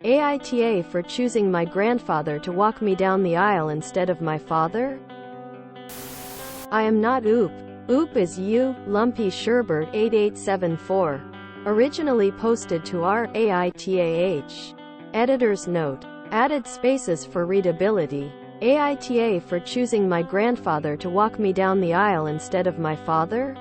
AITA for choosing my grandfather to walk me down the aisle instead of my father? I am not Oop. Oop is you, Lumpy Sherbert 8874. Originally posted to our AITAH. Editor's note. Added spaces for readability. AITA for choosing my grandfather to walk me down the aisle instead of my father?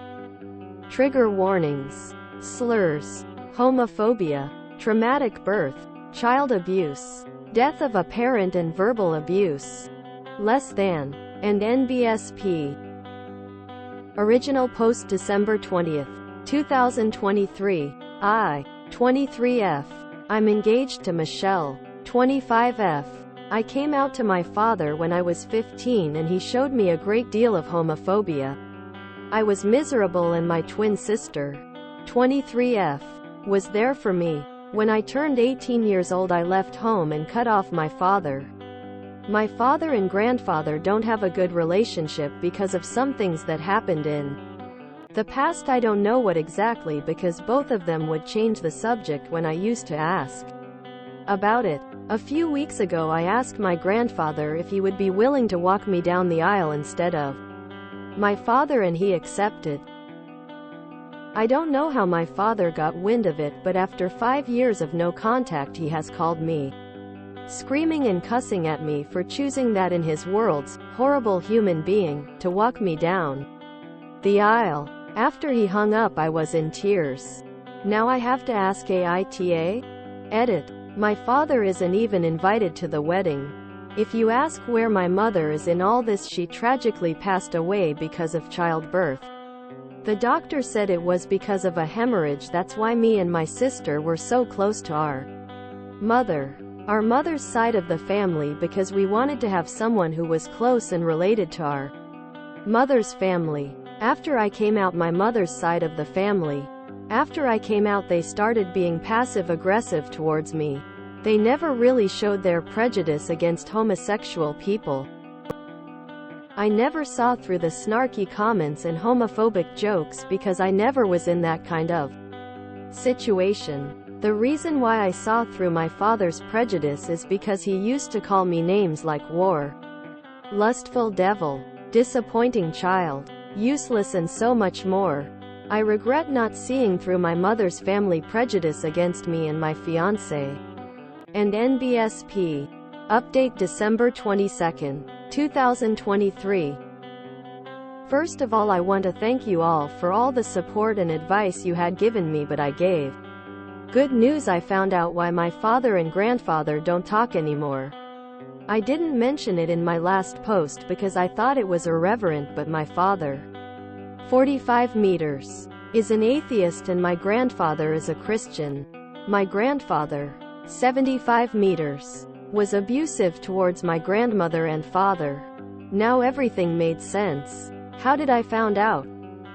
Trigger warnings. Slurs. Homophobia. Traumatic birth. Child abuse. Death of a parent and verbal abuse. Less than. And NBSP. Original post December 20th, 2023. I. 23F. I'm engaged to Michelle. 25F. I came out to my father when I was 15 and he showed me a great deal of homophobia. I was miserable and my twin sister, 23F, was there for me. When I turned 18 years old I left home and cut off my father. My father and grandfather don't have a good relationship because of some things that happened in the past. I don't know what exactly because both of them would change the subject when I used to ask about it. A few weeks ago I asked my grandfather if he would be willing to walk me down the aisle instead of my father and he accepted. I don't know how my father got wind of it, but after 5 years of no contact he has called me, screaming and cussing at me for choosing that in his world's horrible human being to walk me down the aisle. After he hung up I was in tears. Now I have to ask AITA? Edit. My father isn't even invited to the wedding. If you ask where my mother is in all this, she tragically passed away because of childbirth. The doctor said it was because of a hemorrhage. That's why me and my sister were so close to our mother's side of the family, because we wanted to have someone who was close and related to our mother's family. After I came out, my mother's side of the family, after I came out, they started being passive-aggressive towards me. They never really showed their prejudice against homosexual people. I never saw through the snarky comments and homophobic jokes because I never was in that kind of situation. The reason why I saw through my father's prejudice is because he used to call me names like whore, lustful devil, disappointing child, useless, and so much more. I regret not seeing through my mother's family prejudice against me and my fiancé. And NBSP. Update December 22nd, 2023. First of all, I want to thank you all for all the support and advice you had given me, but I gave good news. I found out why my father and grandfather don't talk anymore. I didn't mention it in my last post because I thought it was irreverent, but my father, 45 meters, is an atheist and my grandfather is a Christian. My grandfather, 75 meters, was abusive towards my grandmother and father. Now everything made sense. How did I found out?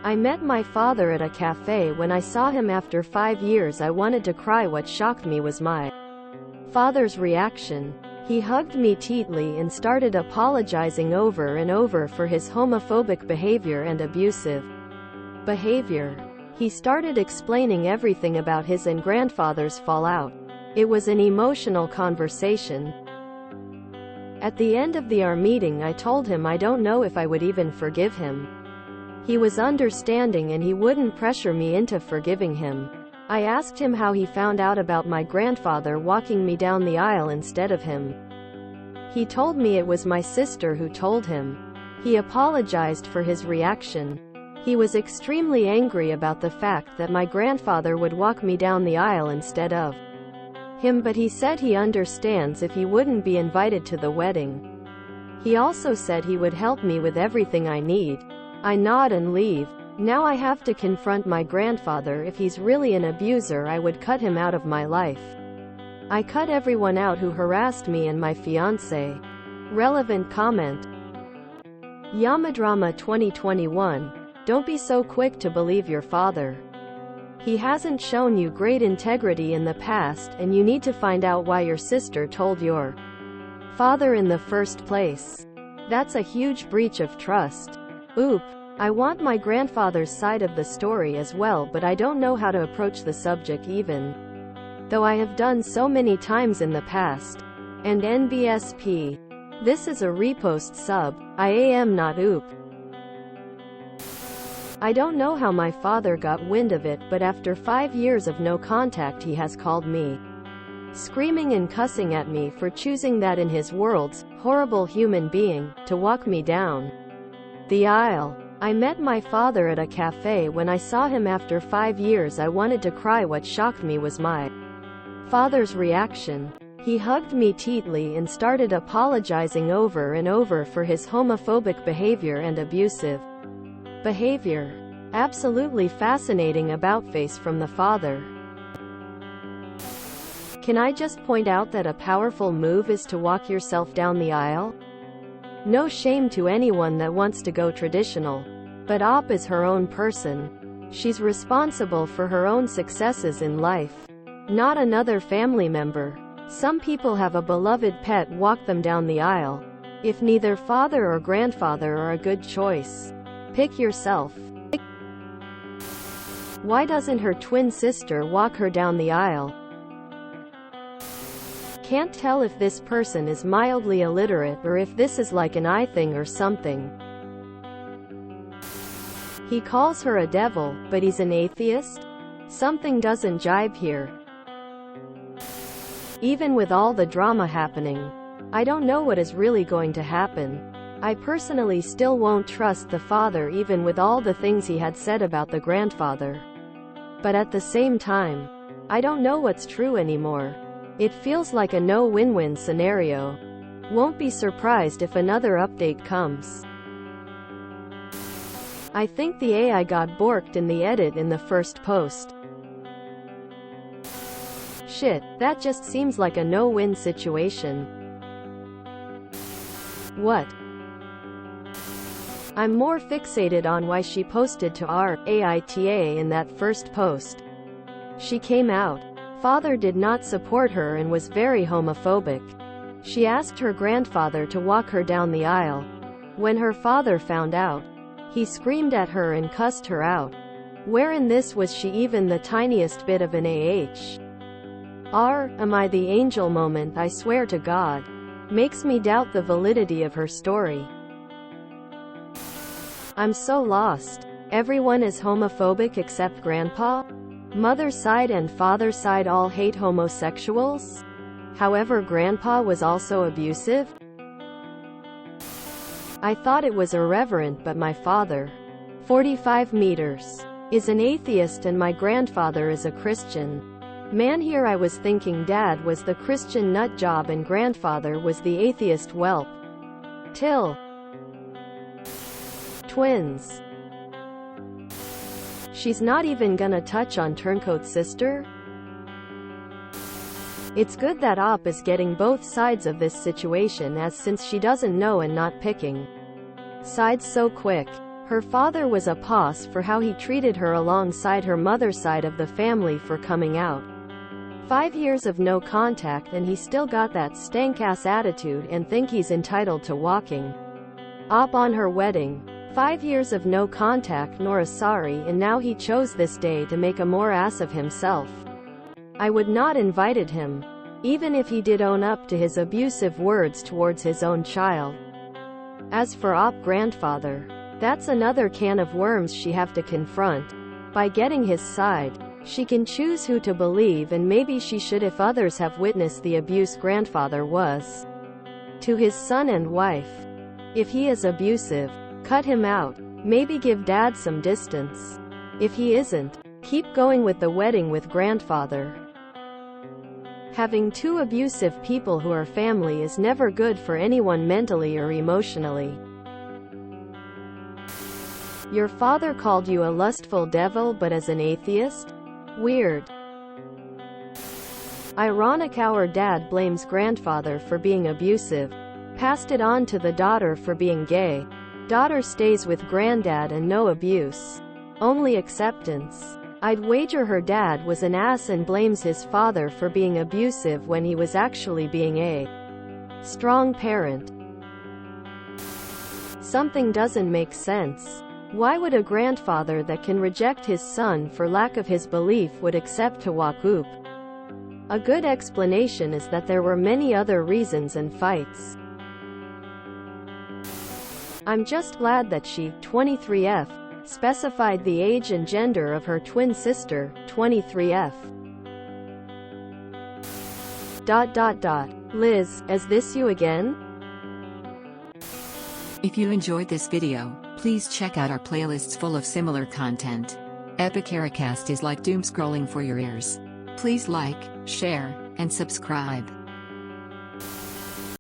I met my father at a cafe. When I saw him after 5 years I wanted to cry. What shocked me was my father's reaction. He hugged me tightly and started apologizing over and over for his homophobic behavior and abusive behavior. He started explaining everything about his and grandfather's fallout. It was an emotional conversation. At the end of our meeting I told him I don't know if I would even forgive him. He was understanding and he wouldn't pressure me into forgiving him. I asked him how he found out about my grandfather walking me down the aisle instead of him. He told me it was my sister who told him. He apologized for his reaction. He was extremely angry about the fact that my grandfather would walk me down the aisle instead of him, but he said he understands if he wouldn't be invited to the wedding. He also said he would help me with everything I need. I nod and leave. Now I have to confront my grandfather. If he's really an abuser, I would cut him out of my life. I cut everyone out who harassed me and my fiancé. Relevant comment. Yamadrama 2021. Don't be so quick to believe your father. He hasn't shown you great integrity in the past, and you need to find out why your sister told your father in the first place. That's a huge breach of trust. Oop. I want my grandfather's side of the story as well, but I don't know how to approach the subject even though I have done so many times in the past. And NBSP. This is a repost sub. I am not oop. I don't know how my father got wind of it, but after 5 years of no contact he has called me, screaming and cussing at me for choosing that in his world's horrible human being to walk me down the aisle. I met my father at a cafe. When I saw him after 5 years I wanted to cry. What shocked me was my father's reaction. He hugged me tightly and started apologizing over and over for his homophobic behavior and abusive behavior. Absolutely fascinating about-face from the father. Can I just point out that a powerful move is to walk yourself down the aisle? No shame to anyone that wants to go traditional. But Op is her own person. She's responsible for her own successes in life, not another family member. Some people have a beloved pet walk them down the aisle. If neither father or grandfather are a good choice, pick yourself. Why doesn't her twin sister walk her down the aisle? Can't tell if this person is mildly illiterate or if this is like an eye thing or something. He calls her a devil, but he's an atheist? Something doesn't jibe here. Even with all the drama happening, I don't know what is really going to happen. I personally still won't trust the father even with all the things he had said about the grandfather. But at the same time, I don't know what's true anymore. It feels like a no-win-win scenario. Won't be surprised if another update comes. I think the AI got borked in the edit in the first post. Shit, that just seems like a no-win situation. What? I'm more fixated on why she posted to our AITA in that first post. She came out. Father did not support her and was very homophobic. She asked her grandfather to walk her down the aisle. When her father found out, he screamed at her and cussed her out. Where in this was she even the tiniest bit of an am I the angel moment? I swear to God. Makes me doubt the validity of her story. I'm so lost. Everyone is homophobic except grandpa? Mother's side and father's side all hate homosexuals? However, grandpa was also abusive? I thought it was irreverent, but my father, 45 meters, is an atheist and my grandfather is a Christian. Man, here I was thinking dad was the Christian nut job and grandfather was the atheist whelp. Till twins. She's not even gonna touch on Turncoat's sister? It's good that Op is getting both sides of this situation, as since she doesn't know and not picking sides so quick. Her father was a boss for how he treated her alongside her mother's side of the family for coming out. 5 years of no contact and he still got that stank-ass attitude and think he's entitled to walking Op on her wedding. 5 years of no contact nor a sorry, and now he chose this day to make a more ass of himself. I would not invited him, even if he did own up to his abusive words towards his own child. As for Op grandfather, that's another can of worms she have to confront. By getting his side, she can choose who to believe, and maybe she should if others have witnessed the abuse grandfather was to his son and wife. If he is abusive, cut him out. Maybe give dad some distance. If he isn't, keep going with the wedding with grandfather. Having two abusive people who are family is never good for anyone mentally or emotionally. Your father called you a lustful devil but as an atheist? Weird. Ironic. Our dad blames grandfather for being abusive, passed it on to the daughter for being gay. Daughter stays with granddad and no abuse, only acceptance. I'd wager her dad was an ass and blames his father for being abusive when he was actually being a strong parent. Something doesn't make sense. Why would a grandfather that can reject his son for lack of his belief would accept to walk oop? A good explanation is that there were many other reasons and fights. I'm just glad that she, 23F, specified the age and gender of her twin sister, 23F. Liz, is this you again? If you enjoyed this video, please check out our playlists full of similar content. Epic Ericast is like doom scrolling for your ears. Please like, share, and subscribe.